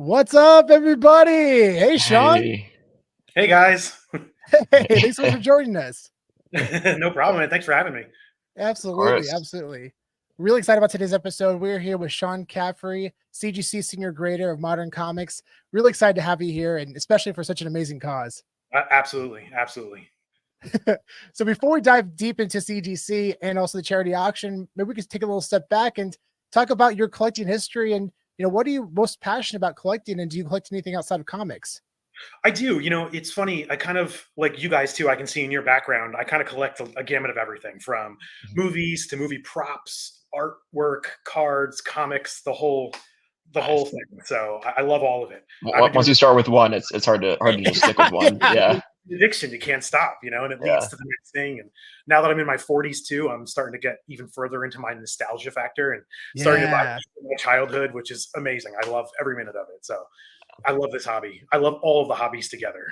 What's up, everybody? Hey, Shawn. Hey guys. Hey, thanks so much for joining us. No problem, man. Thanks for having me. Absolutely. Really excited about today's episode. We're here with Shawn Caffrey, CGC Senior Grader of Modern Comics. Really excited to have you here, and especially for such an amazing cause. Absolutely. So before we dive deep into CGC and also the charity auction, maybe we could take a little step back and talk about your collecting history and, what are you most passionate about collecting, and do you collect anything outside of comics? I do. It's funny. I kind of, like you guys too, I can see in your background, I kind of collect a gamut of everything from movies to movie props, artwork, cards, comics, the whole thing. So I love all of it. Once you start with one, it's hard to just stick with one. Yeah. Addiction, you can't stop, and it leads to the next thing. And now that I'm in my 40s too, I'm starting to get even further into my nostalgia factor and starting to buy my childhood, which is amazing. I love every minute of it. So I love this hobby. I love all of the hobbies together.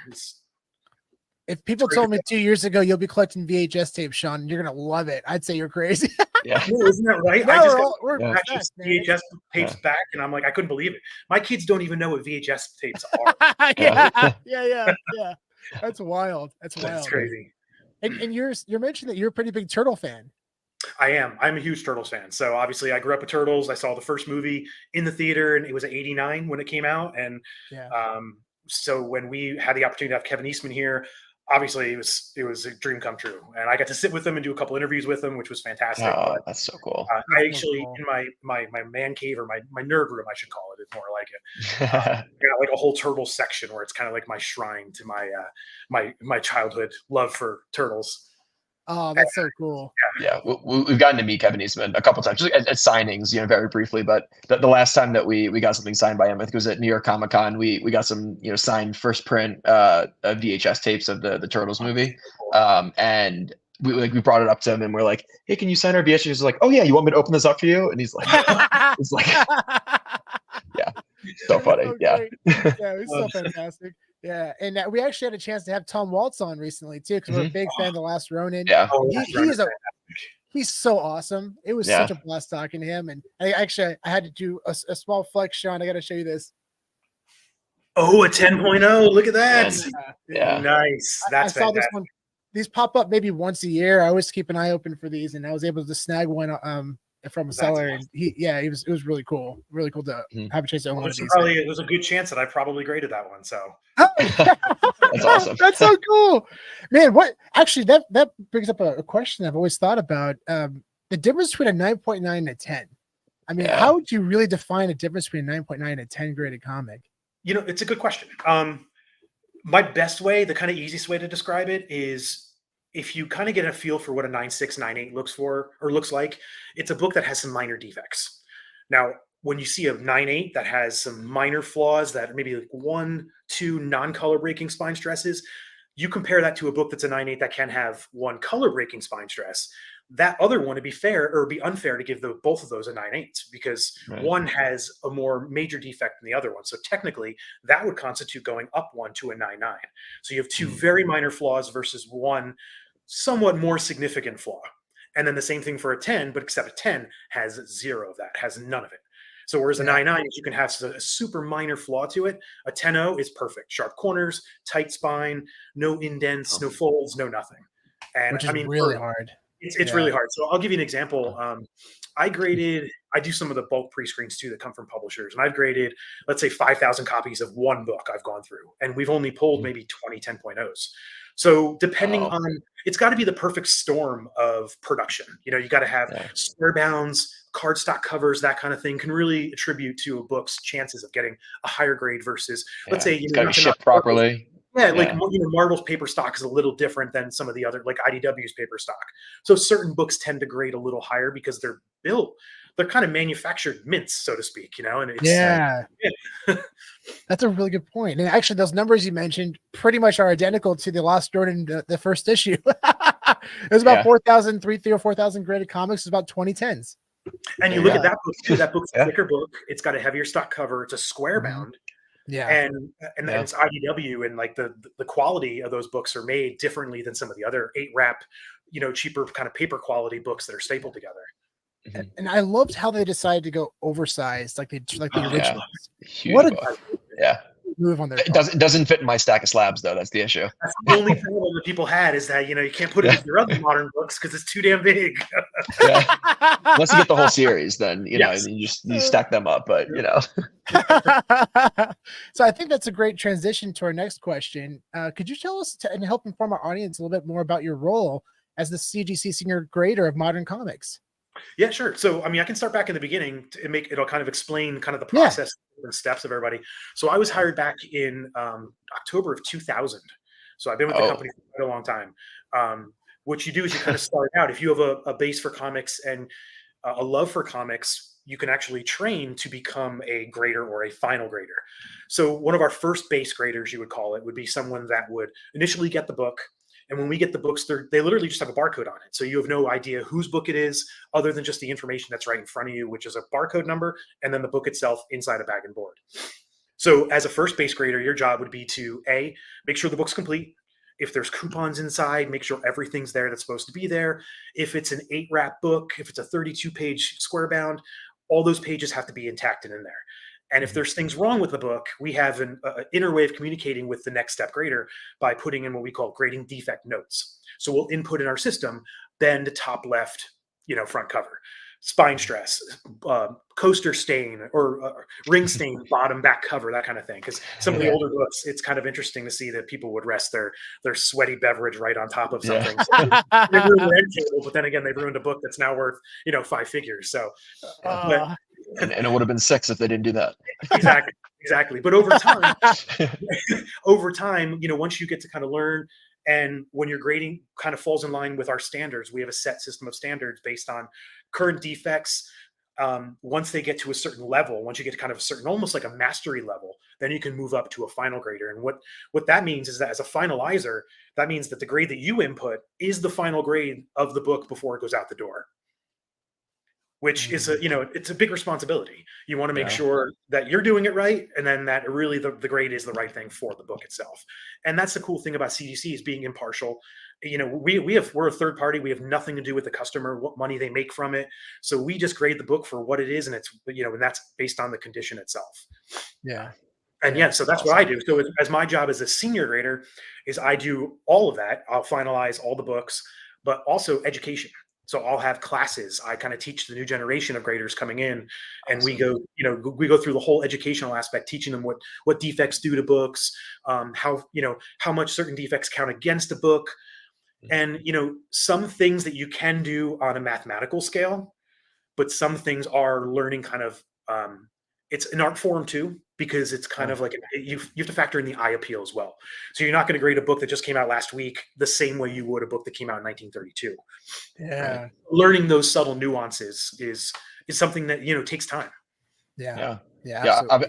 If people told me 2 years ago you'll be collecting VHS tapes, Shawn, you're gonna love it, I'd say you're crazy. Yeah, isn't that right? No, I just got VHS tapes back, and I'm like, I couldn't believe it. My kids don't even know what VHS tapes are. Yeah. That's wild. That's crazy. And you're mentioning that you're a pretty big Turtle fan. I am. I'm a huge Turtles fan. So obviously I grew up with Turtles. I saw the first movie in the theater, and it was '89 when it came out. And so when we had the opportunity to have Kevin Eastman here, obviously it was a dream come true. And I got to sit with him and do a couple interviews with him, which was fantastic. Oh, that's so cool. I actually, in my man cave, or my nerd room, I should call it, is more like it. I got like a whole Turtles section where it's kind of like my shrine to my childhood love for Turtles. Oh, that's so cool. Yeah, we've gotten to meet Kevin Eastman a couple times, just at signings, very briefly. But the last time that we got something signed by him, I think it was at New York Comic Con. We got some signed first print VHS tapes of the Turtles movie, and we brought it up to him, and we're like, "Hey, can you sign our VHS?" He's like, "Oh yeah, you want me to open this up for you?" And he's like, yeah, so funny. Yeah, it's so fantastic. Yeah, and we actually had a chance to have Tom Waltz on recently too, because we're a big fan of The Last Ronin. Yeah, he's so awesome. It was such a blast talking to him, and I had to do a small flex, Shawn. I got to show you this. Oh, a 10.0! Look at that. Yeah, nice. That's I saw this one. These pop up maybe once a year. I always keep an eye open for these, and I was able to snag one from a seller, and it was really cool to have a chance to own one of these. It was a good chance that I probably graded that one. So that's awesome. That's so cool, man. What actually that brings up a question I've always thought about: the difference between a 9.9 and a 10. I mean, how would you really define the difference between a 9.9 and a 10 graded comic? It's a good question. My best way, the kind of easiest way to describe it is, if you kind of get a feel for what a 9.6, 9.8 looks like, it's a book that has some minor defects. Now, when you see a 9.8 that has some minor flaws, that maybe like 1, 2 non-color breaking spine stresses, you compare that to a book that's a 9.8 that can have 1 color breaking spine stress. That other one, it'd be fair or be unfair to give both of those a 9.8, because one has a more major defect than the other one. So technically, that would constitute going up 1 to a 9.9. So you have 2 very minor flaws versus 1 somewhat more significant flaw. And then the same thing for a 10, but except a 10 has 0 of that, has none of it. So whereas a 9.9, you can have a super minor flaw to it, a 10.0 is perfect. Sharp corners, tight spine, no indents, no folds, no nothing. And which is really hard. It's really hard. So I'll give you an example. I do some of the bulk pre-screens too that come from publishers, and I've graded, let's say, 5,000 copies of one book I've gone through, and we've only pulled maybe 20 10.0s. So depending on, it's got to be the perfect storm of production. You got to have square bounds, cardstock covers, that kind of thing can really attribute to a book's chances of getting a higher grade versus, let's say, it's got to be shipped properly. Marvel's paper stock is a little different than some of the other, like IDW's paper stock. So certain books tend to grade a little higher because they're kind of manufactured mints, so to speak, and it's That's a really good point. And actually, those numbers you mentioned pretty much are identical to the Lost Ronin, the first issue. It was about 4,000, 3,000 or 4,000 graded comics. It's about 2010s. And you look at that book too. That book's a thicker book. It's got a heavier stock cover. It's a square bound. And then it's IDW, and like the quality of those books are made differently than some of the other 8-wrap, cheaper kind of paper quality books that are stapled together. And I loved how they decided to go oversized, like the originals. What Yeah. move on their It doesn't fit in my stack of slabs though. That's the issue. That's the only problem that people had is that, you can't put it with your other modern books because it's too damn big. Yeah. Unless you get the whole series, then Yes. you stack them up. But So I think that's a great transition to our next question. Could you tell us and help inform our audience a little bit more about your role as the CGC Senior Grader of Modern Comics? Yeah, sure. So, I can start back in the beginning it'll kind of explain kind of the process and steps of everybody. So I was hired back in October of 2000. So I've been with the company for quite a long time. What you do is you kind of start out. If you have a base for comics and a love for comics, you can actually train to become a grader or a final grader. So one of our first base graders, you would call it, would be someone that would initially get the book. And when we get the books, they literally just have a barcode on it. So you have no idea whose book it is other than just the information that's right in front of you, which is a barcode number, and then the book itself inside a bag and board. So as a first base grader, your job would be to make sure the book's complete. If there's coupons inside, make sure everything's there that's supposed to be there. If it's an 8-wrap book, if it's a 32-page square bound, all those pages have to be intact and in there. And if there's things wrong with the book, we have an inner way of communicating with the next step grader by putting in what we call grading defect notes. So we'll input in our system, bend top left, front cover, spine stress, coaster stain or ring stain, bottom back cover, that kind of thing. Because some of the older books, it's kind of interesting to see that people would rest their sweaty beverage right on top of something. So they ruined the end table, but then again, they ruined a book that's now worth 5 figures. So. And it would have been 6 if they didn't do that. Exactly. But over time, once you get to kind of learn, and when your grading kind of falls in line with our standards, we have a set system of standards based on current defects. Once they get to a certain level, once you get to kind of a certain, almost like a mastery level, then you can move up to a final grader. And what that means is that as a finalizer, that means that the grade that you input is the final grade of the book before it goes out the door. Which is it's a big responsibility. You want to make sure that you're doing it right, and then that really the grade is the right thing for the book itself. And that's the cool thing about CGC is being impartial. We're a third party. We have nothing to do with the customer, what money they make from it. So we just grade the book for what it is, and it's and that's based on the condition itself. Yeah. And so that's what I do. So as my job as a senior grader is I do all of that. I'll finalize all the books, but also education. So I'll have classes. I kind of teach the new generation of graders coming in, and we go through the whole educational aspect, teaching them what defects do to books, how much certain defects count against a book, and some things that you can do on a mathematical scale, but some things are learning kind of it's an art form too, because it's kind of like you have to factor in the eye appeal as well. So you're not going to grade a book that just came out last week the same way you would a book that came out in 1932. Yeah. Right? Learning those subtle nuances is something that takes time. Yeah.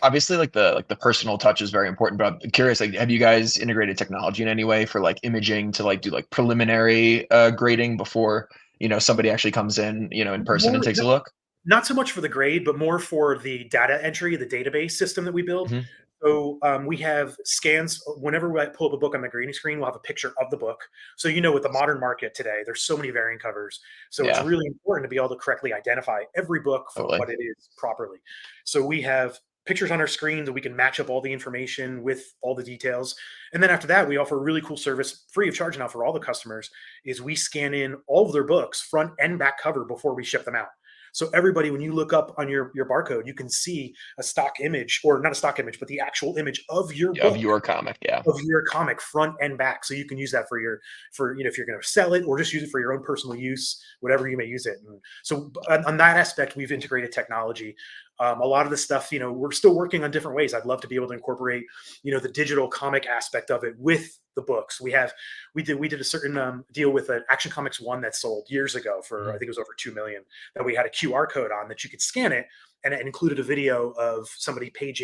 Obviously, like the personal touch is very important. But I'm curious, like, have you guys integrated technology in any way for like imaging to like do like preliminary grading before somebody actually comes in in person and takes a look? Not so much for the grade, but more for the data entry, the database system that we build. Mm-hmm. So we have scans. Whenever I pull up a book on the grading screen, we'll have a picture of the book. So with the modern market today, there's so many variant covers. So it's really important to be able to correctly identify every book for what it is properly. So we have pictures on our screen that we can match up all the information with all the details. And then after that, we offer a really cool service free of charge now for all the customers is we scan in all of their books, front and back cover, before we ship them out. So everybody, when you look up on your barcode, you can see a stock image, or not a stock image, but the actual image of your book, of your comic, of your comic, front and back. So you can use that for if you're going to sell it, or just use it for your own personal use, whatever you may use it. And so on that aspect, we've integrated technology. A lot of the stuff, we're still working on different ways. I'd love to be able to incorporate, the digital comic aspect of it with the books. We did a certain deal with an Action Comics 1 that sold years ago for, I think it was over 2 million, that we had a QR code on that you could scan it, and it included a video of somebody page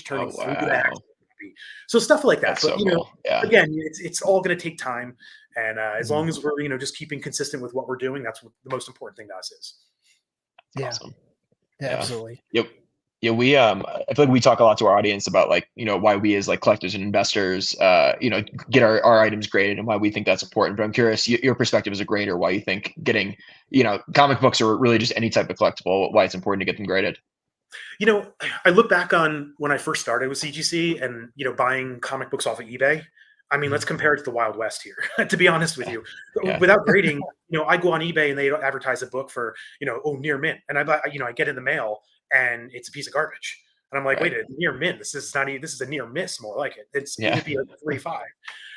turning through the action copy. So stuff like that. That's but so cool. Again, it's all going to take time, and as long as we're just keeping consistent with what we're doing, that's what the most important thing to us is. Awesome. Yeah, absolutely. Yep. Yeah, we I feel like we talk a lot to our audience about like, why we as like collectors and investors get our items graded and why we think that's important. But I'm curious, your perspective as a grader, why you think getting, comic books or really just any type of collectible, why it's important to get them graded. You know, I look back on when I first started with CGC and, buying comic books off of eBay. I mean, let's compare it to the Wild West here, to be honest with you. Yeah. Without grading, I go on eBay and they advertise a book for, near mint. And I get in the mail and it's a piece of garbage. And I'm like, Right. wait, a near mint. This is not even, this is a near miss, more like it. Yeah. It'd be like 3.5.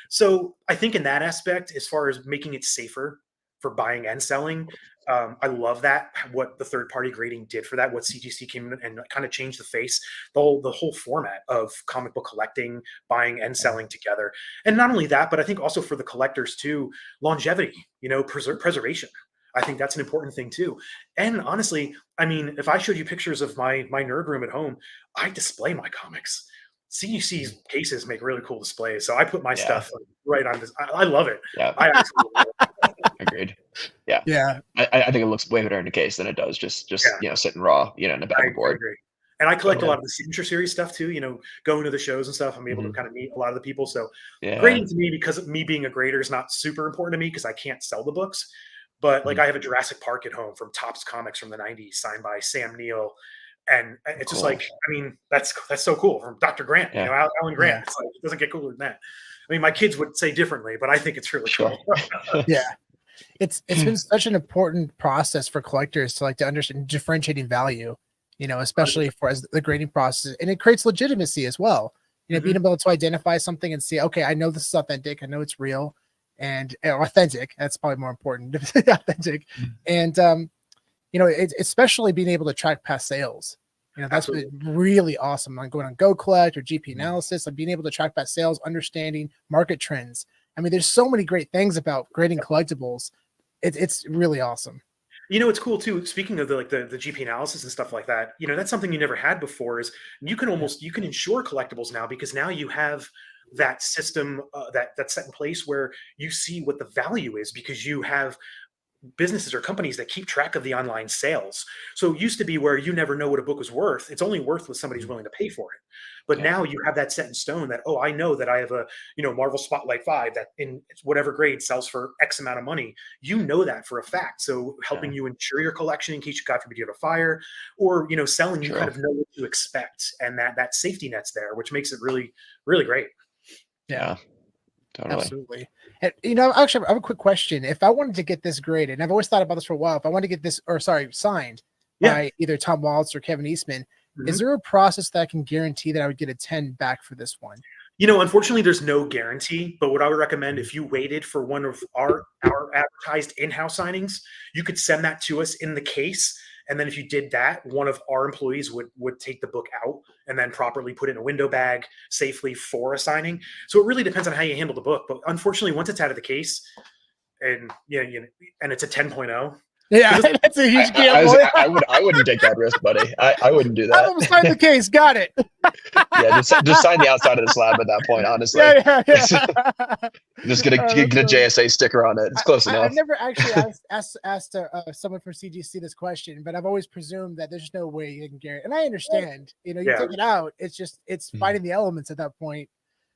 So I think in that aspect, as far as making it safer for buying and selling, I love that what the third party grading did for that. What CGC came in and kind of changed the face, the whole format of comic book collecting, buying and selling together. And not only that, but I think also for the collectors too, longevity, preservation. I think that's an important thing too. And honestly, I mean, if I showed you pictures of my nerd room at home, I display my comics. CGC's cases make really cool displays, so I put my stuff right on this. I love it. Yeah, I absolutely love it. Agreed. Yeah. Yeah. I think it looks way better in a case than it does just sitting raw, in the back of the I board. agree. And I collect a lot of the signature series stuff too, going to the shows and stuff. I'm able to kind of meet a lot of the people. So grading to me, because of me being a grader, is not super important to me because I can't sell the books. But like I have a Jurassic Park at home from Topps Comics from the 90s, signed by Sam Neill. And it's just like, I mean, that's so cool, from Dr. Grant, Alan Grant. It's like, it doesn't get cooler than that. I mean, my kids would say differently, but I think it's really cool. Yeah. It's been such an important process for collectors to understand differentiating value, especially for as the grading process, and it creates legitimacy as well. Being able to identify something and see, okay, I know this is authentic, I know it's real and authentic. That's probably more important. Authentic. And it's especially being able to track past sales. That's been really awesome. Like going on Go Collect or GP Analysis, and being able to track past sales, understanding market trends. I mean, there's so many great things about grading collectibles. It's really awesome. It's cool too. Speaking of the GP analysis and stuff like that, that's something you never had before. Is you can insure collectibles now, because now you have that system that's set in place where you see what the value is, because you have businesses or companies that keep track of the online sales. So it used to be where you never know what a book was worth. It's only worth what somebody's willing to pay for it. But now you have that set in stone that, I know that I have a, Marvel Spotlight 5 that in whatever grade sells for X amount of money. You know that for a fact. So helping you insure your collection in case you, God forbid, you have a fire, or, selling, you kind of know what to expect. And that safety net's there, which makes it really, really great. Yeah. Totally. Absolutely. And actually, I have a quick question. If I wanted to get this graded, and I've always thought about this for a while, if I wanted to get this, signed by either Tom Waltz or Kevin Eastman, is there a process that I can guarantee that I would get a 10 back for this one? Unfortunately, there's no guarantee, but what I would recommend, if you waited for one of our advertised in-house signings, you could send that to us in the case. And then if you did that, one of our employees would take the book out and then properly put it in a window bag safely for a signing. So it really depends on how you handle the book. But unfortunately, once it's out of the case and and it's a 10.0. Yeah, that's a huge gamble. I wouldn't take that risk, buddy. I wouldn't do that. I'm sign the case. Got it. Yeah, just sign the outside of the slab at that point, honestly. Yeah. Just get a JSA sticker on it. It's close enough. I've never actually asked someone from CGC this question, but I've always presumed that there's no way you can guarantee. And I understand, you take it out. It's finding the elements at that point.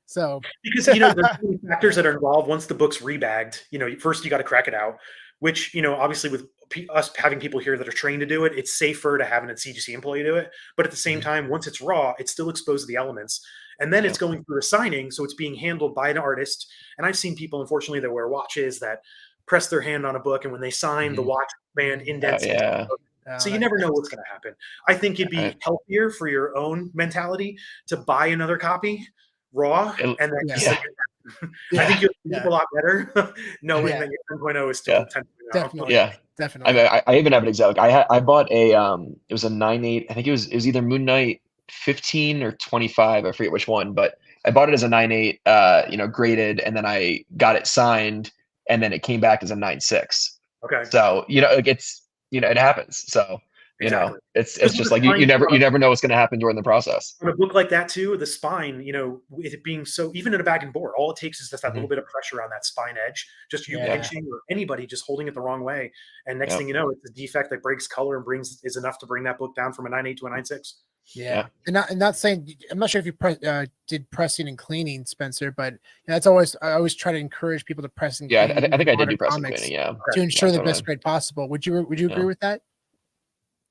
So because there's many factors that are involved once the book's rebagged. First you got to crack it out, which obviously with us having people here that are trained to do it, it's safer to have a CGC employee do it. But at the same time, once it's raw, it's still exposed to the elements, and then it's going through a signing, so it's being handled by an artist. And I've seen people, unfortunately, that wear watches that press their hand on a book, and when they sign, the watch band indents. So you never know what's going to happen. I think it'd be healthier for your own mentality to buy another copy raw, and then I think you'll sleep a lot better knowing that your 10.0 is still 10.0. Definitely. Yeah, definitely. I even have an example. I bought a it was a 9.8. I think it was either Moon Knight 15 or 25. I forget which one, but I bought it as a 9.8, graded, and then I got it signed, and then it came back as a 9.6. Okay. So it's it happens. So it's just like you never know what's going to happen during the process. On a book like that too, the spine, with it being so, even in a bag and board, all it takes is just that little bit of pressure on that spine edge, just you pinching, or anybody just holding it the wrong way, and next thing you know, it's a defect that breaks color and is enough to bring that book down from a 9.8 to a 9.6. Yeah. And not saying, I'm not sure if you did pressing and cleaning, Spencer, but that's always, I always try to encourage people to press and clean. I think I did do pressing and cleaning, to ensure the best grade possible. Would you agree with that?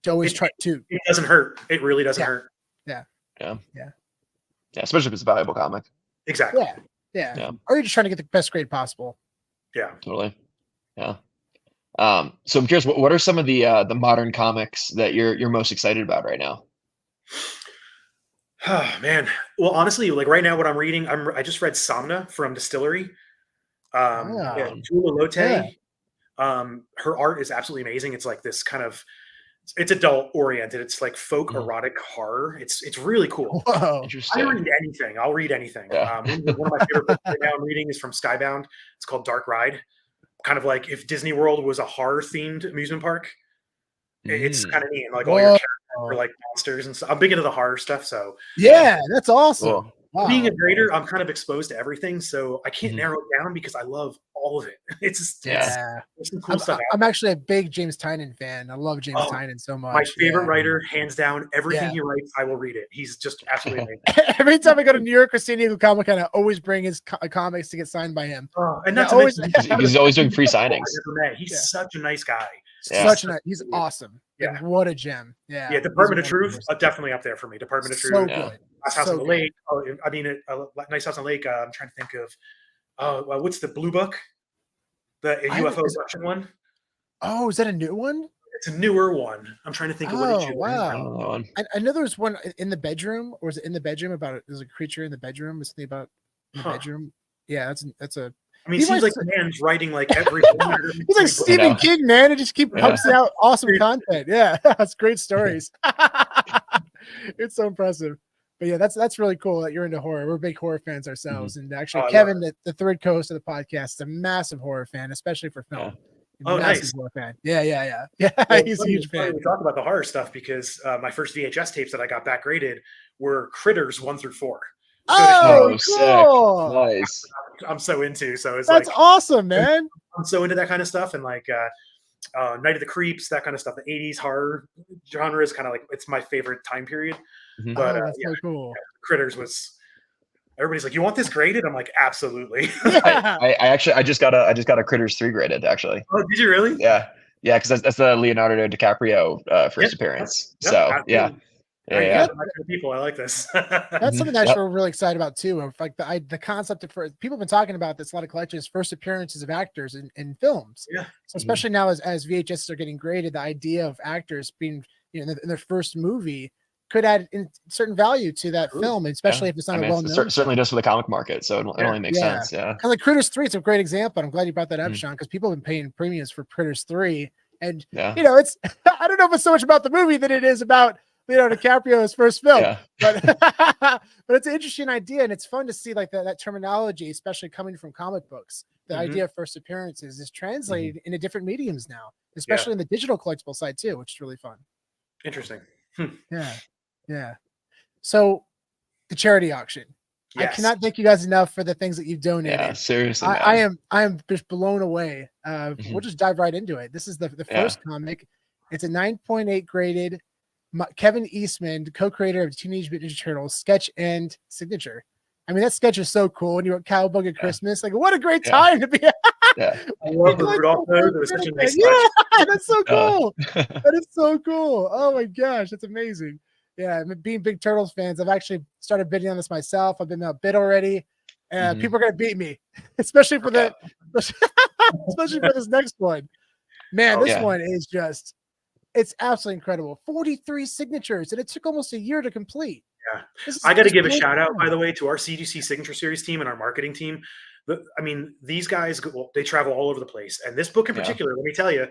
to always try to. It doesn't hurt. It really doesn't hurt. Yeah, especially if it's a valuable comic. Exactly. Yeah. Or you're just trying to get the best grade possible. Yeah. Totally. Yeah. So I'm curious, what are some of the modern comics that you're most excited about right now? Oh man. Well, honestly, like right now, what I'm reading, I just read Somna from Distillery. Tula Lote. Yeah. Her art is absolutely amazing. It's like this kind of, it's adult oriented. It's like folk erotic horror. It's really cool. Whoa. Interesting. I read anything. I'll read anything. Yeah. One of my favorite books right now I'm reading is from Skybound. It's called Dark Ride. Kind of like if Disney World was a horror themed amusement park. It's kind of neat. And like all your characters are like monsters and stuff. I'm big into the horror stuff. So yeah, that's awesome. Cool. Wow. Being a grader, I'm kind of exposed to everything. So I can't narrow it down because I love all of it. It's just, there's some cool stuff. I'm actually a big James Tynion fan. I love James Tynion so much. My favorite writer, hands down. Everything he writes, I will read it. He's just absolutely amazing. Every time I go to New York or San Diego Comic Con, I always bring his comics to get signed by him. And that's always. He's always doing free signings. He's such a nice guy. He's awesome. Yeah, what a gem. Yeah. Department of Truth, definitely up there for me. Department of Truth. So good. Nice House on the Lake. Nice House on the Lake. I'm trying to think of. What's the Blue Book? The UFO abduction one. Oh, is that a new one? It's a newer one. I'm trying to think of what it wow. I know there was one in the bedroom, or was it in the bedroom about there's a creature in the bedroom? Was something about in the bedroom? Yeah, that's a. I mean, it seems like the man's writing like every. He's like Stephen King, man. It just keeps pumps out awesome content. Yeah, that's great stories. It's so impressive. But yeah, that's really cool that you're into horror. We're big horror fans ourselves, and actually, Kevin, the third co-host of the podcast, is a massive horror fan, especially for film. Oh, nice. Horror fan. Yeah. Well, he's a huge fan. We talk about the horror stuff because my first VHS tapes that I got back graded were Critters 1 through 4. Oh, cool. Nice. I'm so into. So that's awesome, man. I'm so into that kind of stuff, and like Night of the Creeps, that kind of stuff. The 80s horror genre is kind of like it's my favorite time period. But that's so cool. Critters was. Everybody's like, "You want this graded?" I'm like, "Absolutely." I just got a Critters 3 graded actually. Oh, did you really? Yeah, because that's the Leonardo DiCaprio first appearance. Yeah. People, I like this. That's something that we're really excited about too. Of like the concept of people have been talking about this. A lot of collectors, first appearances of actors in films. Yeah. So especially now as VHS are getting graded, the idea of actors being in their first movie could add certain value to that film, especially if it's not a well-known. Certainly does for the comic market, so it only makes sense. Yeah. Kind of like Critters 3, it's a great example. I'm glad you brought that up, Shawn, because people have been paying premiums for Critters 3, and it's I don't know if it's so much about the movie than it is about Leonardo DiCaprio's first film, but it's an interesting idea, and it's fun to see like that terminology, especially coming from comic books. The idea of first appearances is translated into different mediums now, especially in the digital collectible side too, which is really fun. Interesting. Yeah. So the charity auction. Yes. I cannot thank you guys enough for the things that you've donated. Yeah, seriously. I am just blown away. We'll just dive right into it. This is the first comic. It's a 9.8 graded Kevin Eastman, co-creator of Teenage Mutant Ninja Turtles, sketch and signature. I mean, that sketch is so cool. And you wrote Cowabunga at Christmas. Like, what a great time to be. I love the Rudolph nose. It was such a nice that's so cool. That is so cool. Oh my gosh, that's amazing. Yeah, being big Turtles fans, I've actually started bidding on this myself. I've been outbid already. People are gonna beat me, especially for especially for this next one. Man, this one is just. It's absolutely incredible. 43 signatures, and it took almost a year to complete. Yeah. I got to give a shout out, by the way, to our CGC Signature Series team and our marketing team. I mean, these guys, they travel all over the place. And this book in particular, let me tell you,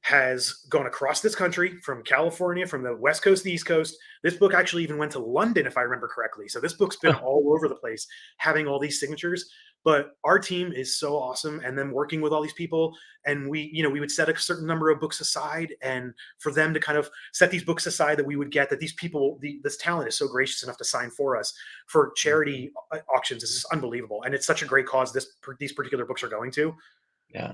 has gone across this country from California, from the West Coast to the East Coast. This book actually even went to London, if I remember correctly. So this book's been all over the place, having all these signatures. But our team is so awesome, and then working with all these people, and we would set a certain number of books aside, and for them to kind of set these books aside that we would get, that these people, this talent is so gracious enough to sign for us for charity auctions. This is unbelievable, and it's such a great cause these particular books are going to. Yeah,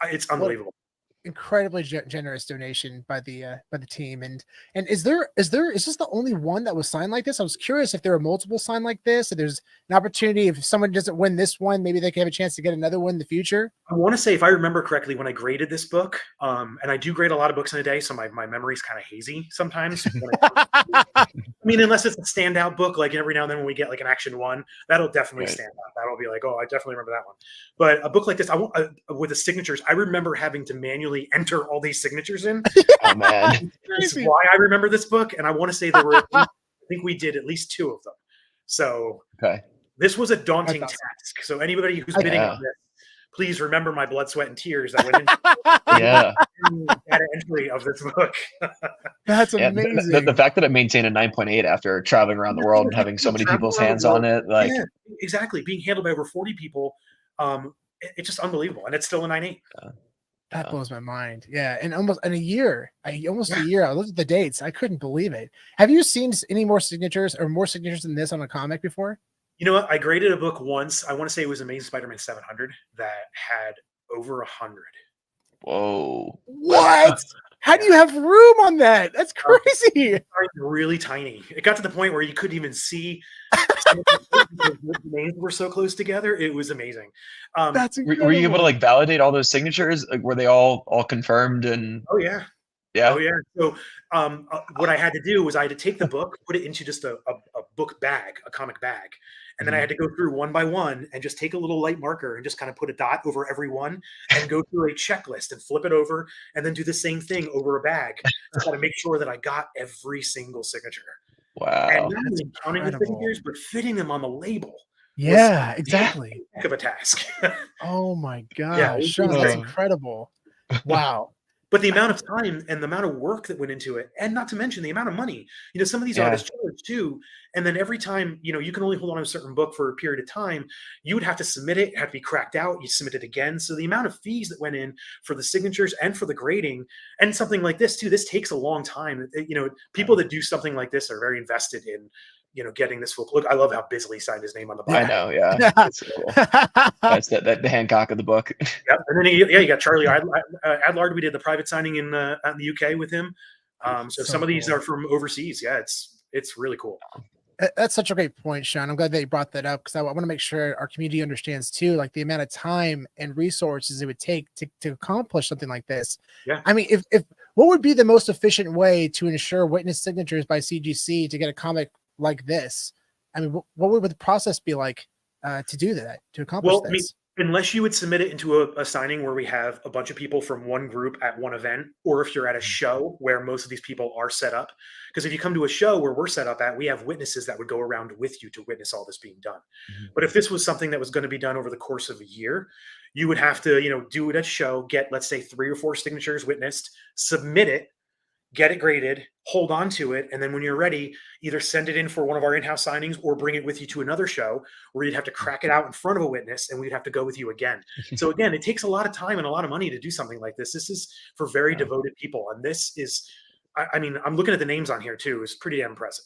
it's unbelievable. incredibly generous donation by the team. And is this the only one that was signed like this? I was curious if there are multiple signed like this, if there's an opportunity, if someone doesn't win this one, maybe they can have a chance to get another one in the future. I want to say, if I remember correctly, when I graded this book, and I do grade a lot of books in a day, so my memory's kind of hazy sometimes. I mean, unless it's a standout book, like every now and then when we get like an Action 1, that'll definitely stand out. That'll be like, oh, I definitely remember that one. But a book like this, with the signatures, I remember having to manually enter all these signatures in. Oh man, That's why I remember this book, and I want to say there were, I think we did at least 2 of them. So okay, this was a daunting task. So anybody who's bidding on this, please remember my blood, sweat, and tears that went into data entry of this book. That's amazing. The fact that it maintained a 9.8 after traveling around the world and having so many people's hands on it, like exactly, being handled by over 40 people, it's just unbelievable, and it's still a 9.8. That blows my mind. Yeah, and almost a year. I looked at the dates. I couldn't believe it. Have you seen any more signatures than this on a comic before? You know what? I graded a book once. I want to say it was Amazing Spider-Man 700 that had over 100. Whoa! What? How do you have room on that? That's crazy. Really tiny. It got to the point where you couldn't even see. The names were so close together. It was amazing. That's incredible. Were you able to like validate all those signatures? Like, were they all confirmed? And oh yeah. So what I had to do was I had to take the book, put it into just a book bag, a comic bag. And then I had to go through one by one and just take a little light marker and just kind of put a dot over every one and go through a checklist and flip it over and then do the same thing over a bag to try to make sure that I got every single signature. Wow. And not only counting the signatures, but fitting them on the label. Yeah, exactly. Heck of a task. Oh my gosh. Shawn, that's incredible. Wow. But the amount of time and the amount of work that went into it, and not to mention the amount of money, some of these artists charge too. And then every time, you can only hold on to a certain book for a period of time. You would have to submit it, have to be cracked out. You submit it again. So the amount of fees that went in for the signatures and for the grading, and something like this too, this takes a long time. People that do something like this are very invested in, getting this book. Look, I love how Bisley signed his name on the back. I know, yeah. That's cool. That's the Hancock of the book. Yep. And then you got Charlie Adlard. We did the private signing in the UK with him. So some of these are from overseas. Yeah, it's really cool. That's such a great point, Shawn. I'm glad that you brought that up because I want to make sure our community understands too, like the amount of time and resources it would take to accomplish something like this. Yeah. I mean, if what would be the most efficient way to ensure witness signatures by CGC to get a comic like this? I mean, what would the process be like to do that, to accomplish this? I mean, unless you would submit it into a signing where we have a bunch of people from one group at one event, or if you're at a show where most of these people are set up. Because if you come to a show where we're set up at, we have witnesses that would go around with you to witness all this being done. But if this was something that was going to be done over the course of a year, you would have to, do it at a show, get, let's say, 3 or 4 signatures witnessed, submit it, get it graded, hold on to it, and then when you're ready, either send it in for one of our in-house signings or bring it with you to another show where you'd have to crack it out in front of a witness and we'd have to go with you again. So again, it takes a lot of time and a lot of money to do something like this. This is for very devoted people. And this is, I mean, I'm looking at the names on here too. It's pretty impressive.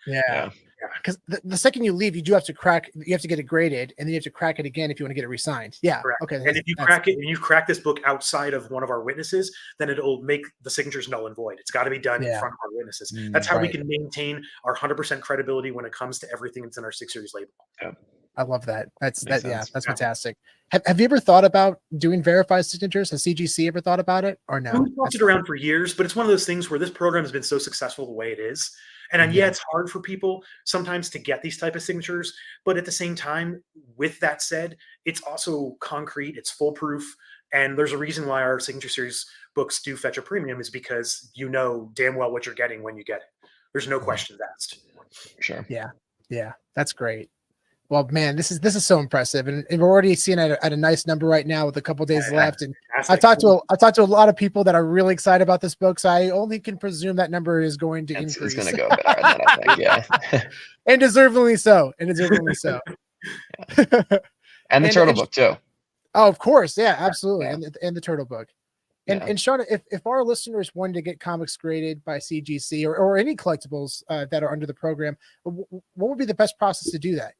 Yeah. Because the second you leave, you do have to get it graded, and then you have to crack it again if you want to get it re-signed. Yeah. Correct. Okay. And if you crack it and you've cracked this book outside of one of our witnesses, then it'll make the signatures null and void. It's got to be done in front of our witnesses. That's how we can maintain our 100% credibility when it comes to everything that's in our 6 series label. Yeah. I love that. That's fantastic. Have you ever thought about doing verified signatures? Has CGC ever thought about it or no? We've talked it around for years, but it's one of those things where this program has been so successful the way it is. And it's hard for people sometimes to get these type of signatures. But at the same time, with that said, it's also concrete, it's foolproof. And there's a reason why our signature series books do fetch a premium is because you know damn well what you're getting when you get it. There's no questions asked. Sure. Yeah. That's great. Well, man, this is so impressive, and we're already seeing it at a nice number right now with a couple days left. And I talked to a lot of people that are really excited about this book, so I only can presume that number is going to increase. It's going to go better than that, I think. Yeah, and deservedly so. And the turtle book too. Oh, of course, yeah, absolutely, and the turtle book. And Shawn, if our listeners wanted to get comics graded by CGC or any collectibles that are under the program, what would be the best process to do that?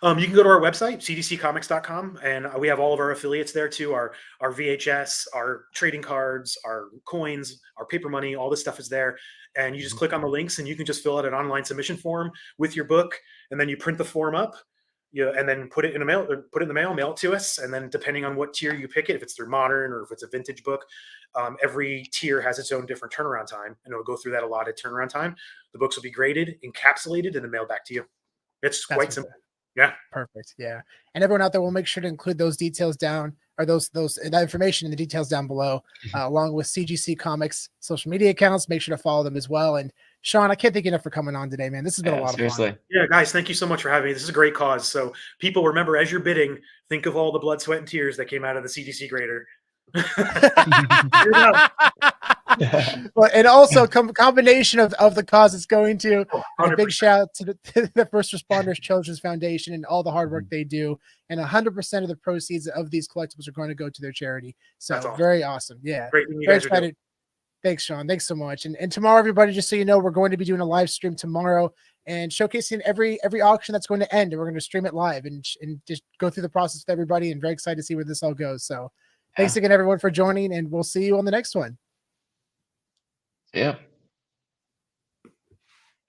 You can go to our website, cgccomics.com, and we have all of our affiliates there too. Our VHS, our trading cards, our coins, our paper money, all this stuff is there. And you just click on the links, and you can just fill out an online submission form with your book, and then you print the form up, and then put it in the mail, mail it to us, and then depending on what tier you pick it, if it's through modern or if it's a vintage book, every tier has its own different turnaround time, and it'll go through that allotted turnaround time. The books will be graded, encapsulated, and then mailed back to you. It's quite simple. Yeah. Perfect. Yeah. And everyone out there, will make sure to include those details down, or that information in the details down below, along with CGC Comics social media accounts. Make sure to follow them as well. And Shawn, I can't thank you enough for coming on today, man. This has been a lot of fun. Yeah, guys, thank you so much for having me. This is a great cause. So people, remember, as you're bidding, think of all the blood, sweat, and tears that came out of the CGC Grader. Well, and also combination of the cause it's going to. And a big shout out to the First Responders Children's Foundation and all the hard work they do. And 100% of the proceeds of these collectibles are going to go to their charity. So awesome. Very awesome. Yeah. Great thing you very guys are doing. Thanks, Shawn. Thanks so much. And tomorrow, everybody, just so you know, we're going to be doing a live stream tomorrow and showcasing every auction that's going to end. And we're going to stream it live and just go through the process with everybody. And very excited to see where this all goes. So thanks again, everyone, for joining, and we'll see you on the next one. Yeah.